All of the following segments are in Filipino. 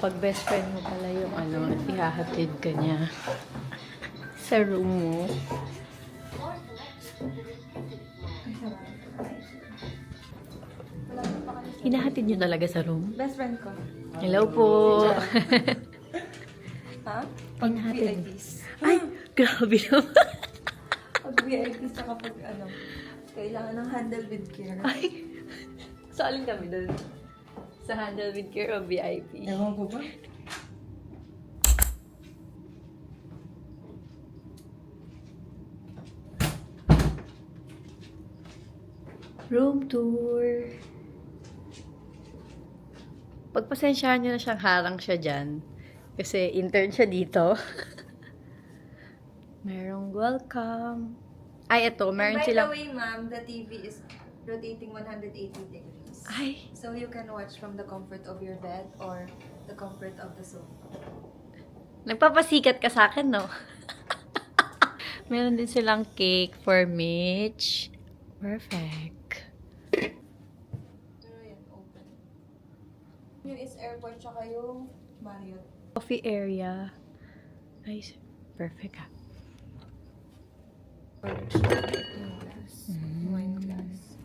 pag best friend mo pala yung ano, ihahatid ka niya sa room mo. Hinahatid niyo talaga sa room? Best friend ko. Hello po! Ha? Pag Hinahatid. VIPs. Ay! Grabe naman! Pag VIPs, saka pag ano, kailangan ng handle with care. Ay! Saalin kami doon. Sa handle with care o VIP. Ewan ko ba? Room tour. Pagpasensyahan nyo na siyang harang siya dyan. Kasi intern siya dito. Merong welcome. Ay, eto. Meron By silang... the way, ma'am, the TV is rotating 180 degrees. Ay! So you can watch from the comfort of your bed or the comfort of the sofa. Nagpapasikat ka sa akin, no? Meron din silang cake for Mitch. Perfect. Pero yan, open. Yun is airport tsaka yung Marriott. Coffee area. Ay, perfect ha. Yung glass. Wine glass.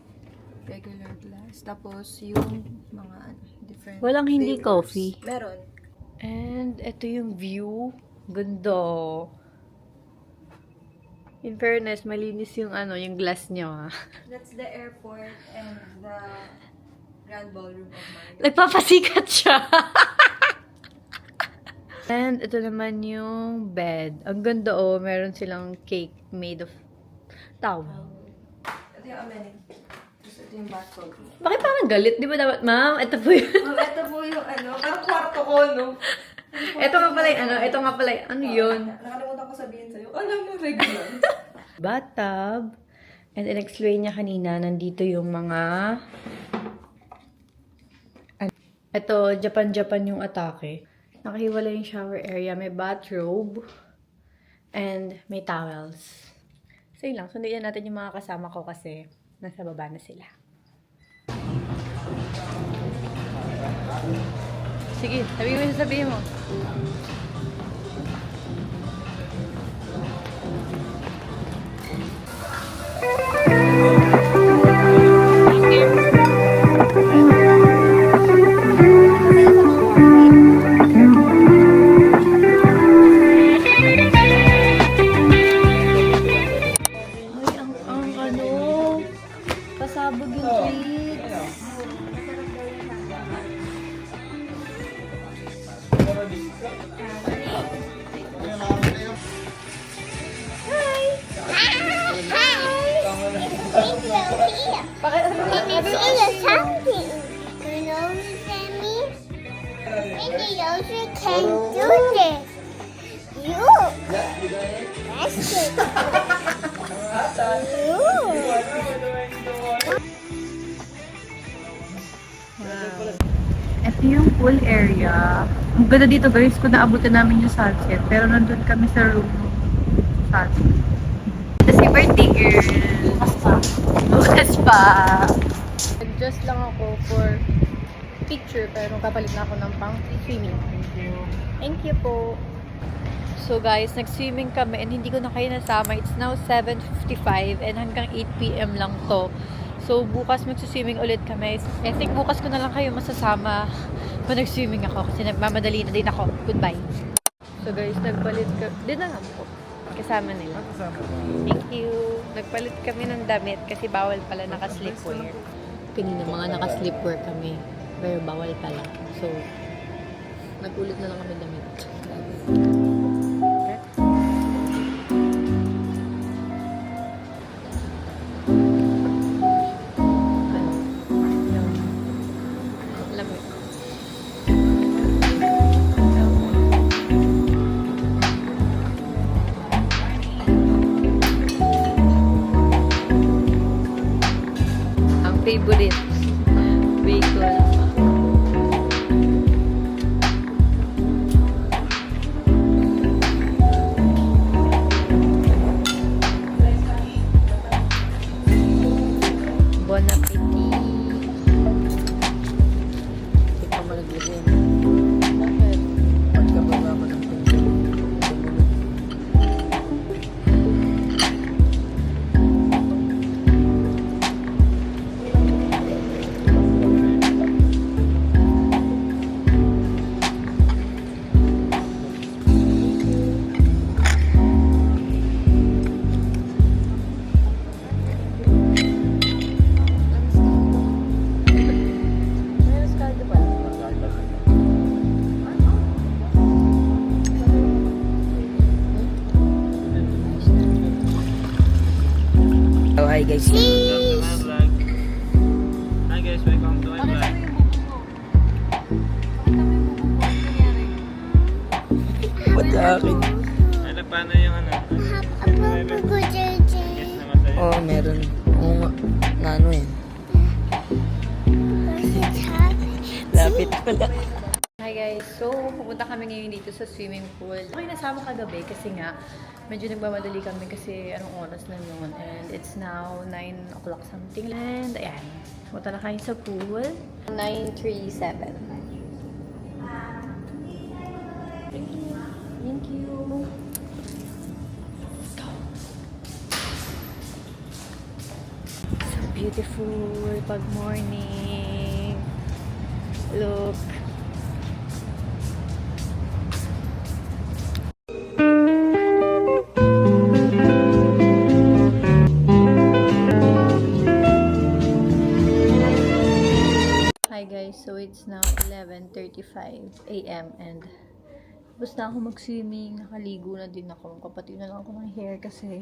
Regular glass. Tapos yung mga different Walang hindi flavors. coffee. Meron. And ito yung view. Ganda. In fairness, malinis yung ano, yung glass nyo ha. That's the airport and the Grand Ballroom of Marriott. Nagpapasikat siya. And ito naman yung bed. Ang ganda oh, meron silang cake made of towel. Ito yung amenity. Tapos ito yung bathrobe. Bakit parang galit? Di ba dapat, ma'am? Ito po yun. Ito po yung ano, parang kwarto ko, no? Ito nga pala yung ano, ito nga pala yung ano yun. Nakalimutan ko sabihin sa'yo. Alam mo, regular. Bathtub. And in-explain niya kanina, nandito yung mga... Ito, Japan yung atake. Nakahiwala yung shower area. May bathrobe. And may towels. So yun lang. Sunduin natin yung mga kasama ko kasi nasa baba na sila. Sige, sabihin mo. Ay, ang ano, pasabog yung treats. Bakit? Something. You know, Sammy? And you also can do this. You. That's it. You. Ito yung pool area. Ang ganda dito guys, kung naabutan namin yung sunset. Pero nandun kami sa room sunset. Kasi birthday girl. Bukas pa. Nag-dress lang ako for picture pero kapalit na ako ng pang swimming. Thank you po. So guys, nag-swimming kami and hindi ko na kayo nasama. It's now 7:55 and hanggang 8 PM lang to. So bukas mag-swimming ulit kami. I think bukas ko na lang kayo masasama kung nag-swimming ako kasi nagmamadali na din ako. Goodbye. So guys, nagpalit ka. Din na lang po. Kasama nila. Thank you. Nagpalit kami ng damit kasi bawal pala naka-slipwear. Kanina mga naka-slipwear kami. Pero bawal pala. So, nag-ulit na lang kami damit. Favorite vehicle. Bon appetit. Hindi pa malaglagyan. Bakit? guys. Please. Hi guys, welcome to my vlog. Ba't sa akin? Ano, paano yung ano? Yes naman sa'yo. Oo, meron. Oo nga. Na ano eh. Lapit pala. Hi guys, so pupunta kami ngayon dito sa swimming pool. Okay, nasama kagabi kasi nga medyo nagmamadali kami kasi anong oras na yun. And it's now 9 o'clock something. And ayan, pumunta na kayo sa pool. 9:37. Thank you. Let's go. So beautiful pag morning. Look. Hi guys, so it's now 11:35 a.m. and tapos na ako mag-swimming, nakaligo na din ako. Kapatid na lang ako ng hair kasi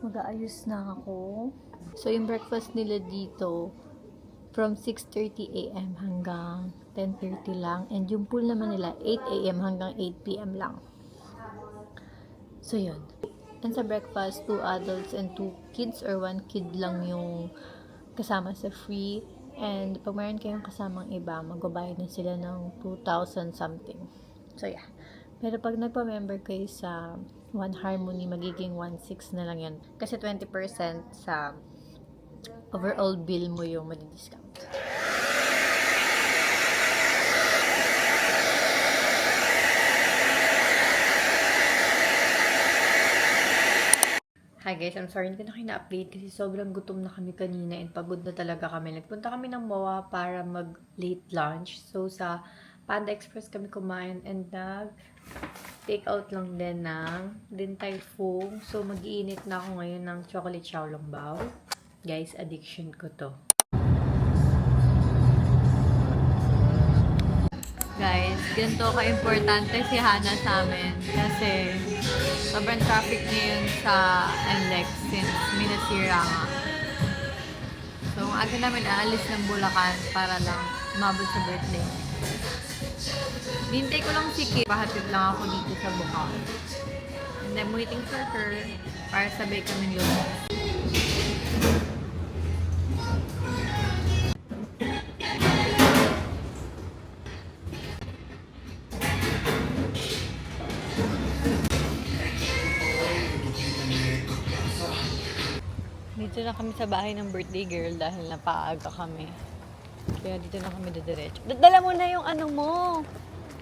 mag-aayos na ako. So yung breakfast nila dito from 6:30 a.m. hanggang 10:30 lang, and yung pool naman nila 8 a.m. hanggang 8 p.m. lang. So yun. And sa breakfast, 2 adults and 2 kids or 1 kid lang yung kasama sa free. And pag mayroon kayong kasamang iba, magbabayad na sila ng 2,000 something. So yeah. Pero pag nagpa-member kayo sa One Harmony, magiging 1,600 na lang yan. Kasi 20% sa overall bill mo yung madi-discount. Hi guys, I'm sorry hindi ko na kayo na-update kasi sobrang gutom na kami kanina and pagod na talaga kami. Nagpunta kami ng MOA para mag-late lunch. So sa Panda Express kami kumain and take out lang din ng Din Tai Fung. So mag-iinit na ako ngayon ng chocolate xiaolongbao. Guys, addiction ko to. Guys, ganito ka-importante si Hana sa amin kasi sobrang traffic ngayon sa NLEX since minasira nga. So, ang aga namin aalis ng Bulacan para lang umabot sa birthday. Hintay ko lang si Kim. Pahatid lang ako dito sa Bulacan. And I'm waiting for her para sabay kaming lumabas. Dito na kami sa bahay ng birthday girl dahil napaaga kami. Kaya dito na kami didiretso. Dala mo na yung ano mo.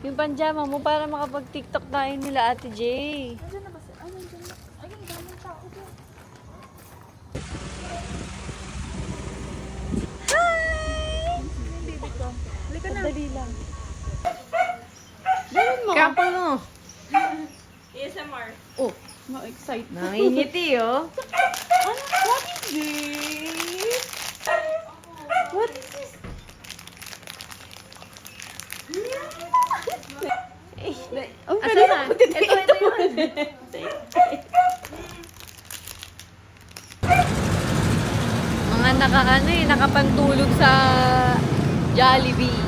Yung panjama mo para makapag-tiktok tayo nila Ate Jay. Nandiyan na ba siya? Ay, nandiyan na. Ay, ang daming tao doon. Hi! Baby ko. Halika na. Dali lang. Ganun mo. Kapo mo. ASMR. Oh, Ma-excite. nangingiti oh. Ano? What is this? What is this? Ang Asa galing na? ako Ito yun. Mga nakapantulog sa Jollibee.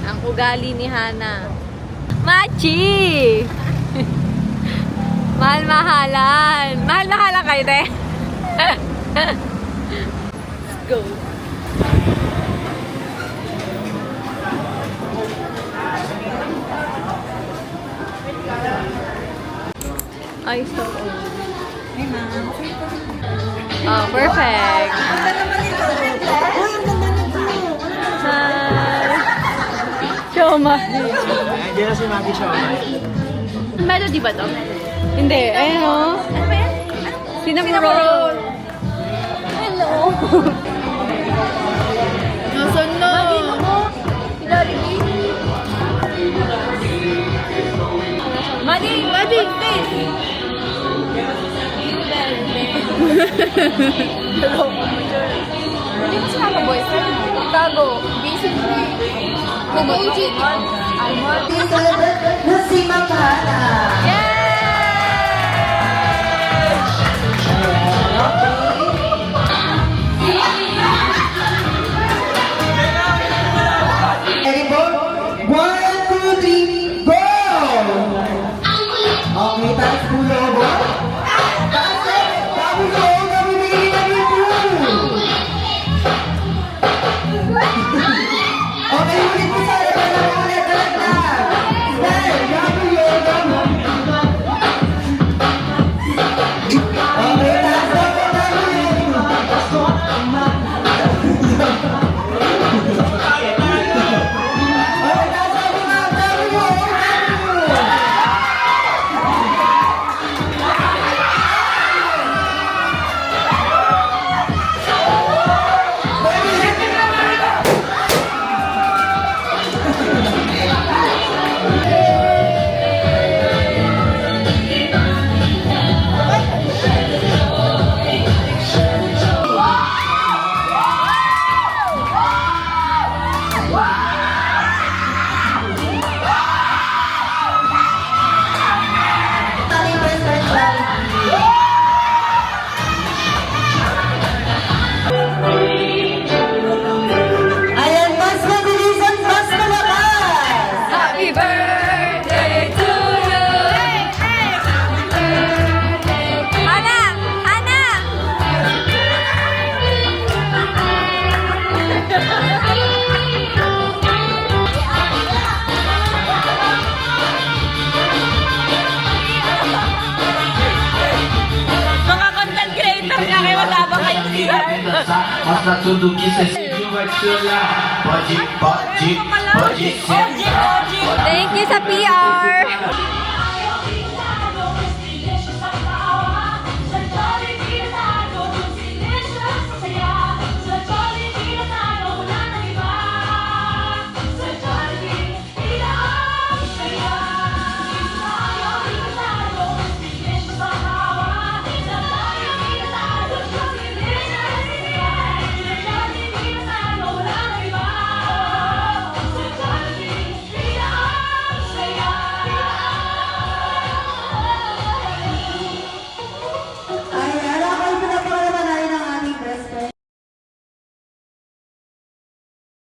Ang ugali ni Hana. Machi! Mahal-mahalan. Mahal-mahalan kayo, te. Let's go. Ay, so Ay, ma'am. oh, perfect. Ganda naman ito. Uy, ang ganda nito. Hi. Shoma. Nandiyan na si Maggie Shaw. Melody ba to? Hindi. Ayun o. Ano ba yan? Cinnamon. Hello. Nasaan na? Madi, please. Hindi mo sila boyfriend. Gago. Busy. Nag-OG. Yay! Masa tudo que cê seguiu vai te olhar. Pode, Thank you sa PR!